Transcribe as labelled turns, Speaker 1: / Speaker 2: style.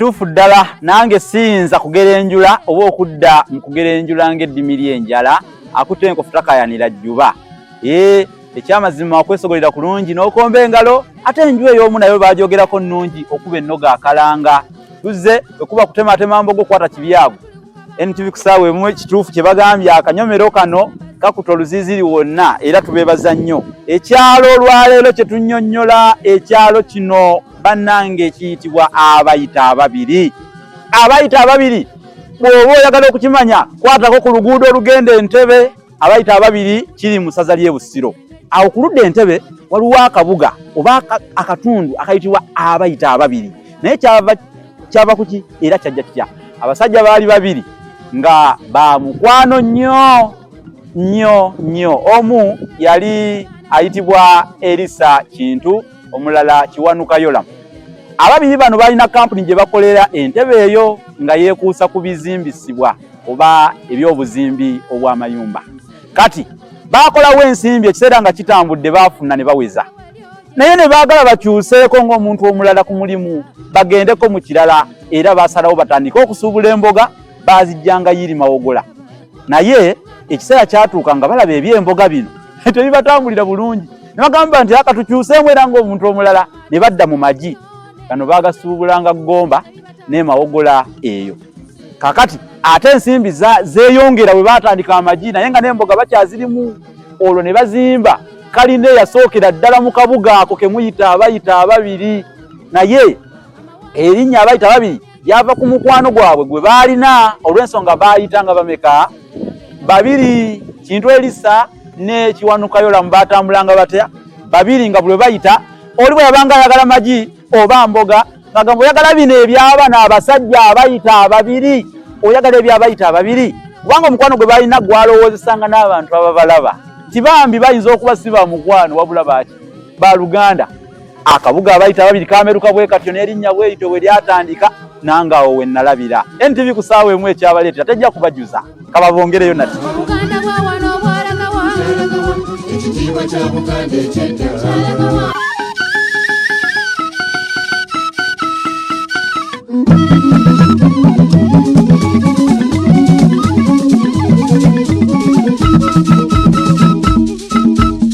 Speaker 1: kituufu ddala nange siyinza kugerenjula oba okudda mu kugerenjula ng'eddimi ly'enjala akutte enkofu takayanira jjuba. Ekyamazima okwesogolera kulungi n'okomba engalo ate enju ey'omu nayo baajogerako nnungi okuba ennoga akalanga. Tuzze okuba kutematema mbogo kwata kibyago. NTV kusaawe emu kituufu kye bagambye akanyomero kano kakuta oluziiziri wonna era tubeebaza nnyo. Ekyalo olwaleero kye tunnyonnyola ekyalo kino bannange kiyitibwa abayita ababiri. Abayita ababiri bw'oba oyagala okukimanya kwatako ku luguudo olugenda Entebbe. Abayita ababiri kiri mu ssaza ly'e Busiro. Awo ku ludda Entebbe waliwo akabuga oba akatundu akayitibwa abayita ababiri. Naye kyava kuki era kyajja kitya? Abasajja baali babiri nga ba mukwano nnyo. Omu yali ayitibwa Elisa Kintu, omulala Kiwanuka Yola. Ababiri bano balina kampuni gye bakolera Entebbe eyo nga yeekuusa ku bizimbisibwa oba ebyobuzimbi obw'amayumba. Kati baakolawo ensimbi ekiseera nga kitambudde baafuna ne baweza. Naye ne baagala bakyuseeko ng'omuntu omulala ku mulimu bagendeko mu kirala era baasalawo batandika okusuubula emboga baazijjanga yiri mawogola. Naye ekiseera kyatuuka nga balaba eby'emboga bino tebibatambulira bulungi. Ne bagamba nti aka tukyuseemu era ng'omuntu omulala ne badda mu magi. Kano baagasuubulanga ggomba n'emawogola eyo. Kakati ate ensimbi zeeyongera bwe baatandika amagi naye nga n'emboga bakyazirimu. Olwo ne bazimba kalina eyasookera ddala mu kabuga ako ke muyita abayita ababiri. Naye erinnya abayita ababiri lyava ku mukwano gwabwe gwe baalina olw'ensonga baayitanga bameka? Babiri. Kintu Elisa ne Kiwanuka Yola batambulanga batya? Babiri nga bwe bayita oli bwe yabanga ayagala magi oba mboga bagamba oyagala bino eby'abana abasajja abayita ababiri, oyagala ebyabayita ababiri. Kubanga omukwano gwe balina gwalowoozesanga n'abantu ababalaba tibambi bayinza okuba si ba mukwano wabula baaki ba Luganda. Akabuga abayita ababiri kameruka bwe katyo n'erinnya bweyito bwe lyatandika nange awo we nalabira. NTV ku ssaawa emu ekyabaleetera tejja kubajuza kababongereyo nati.
Speaker 2: Buganda bwa wano bwalagawa ekitiibwa kya Buganda eky'edda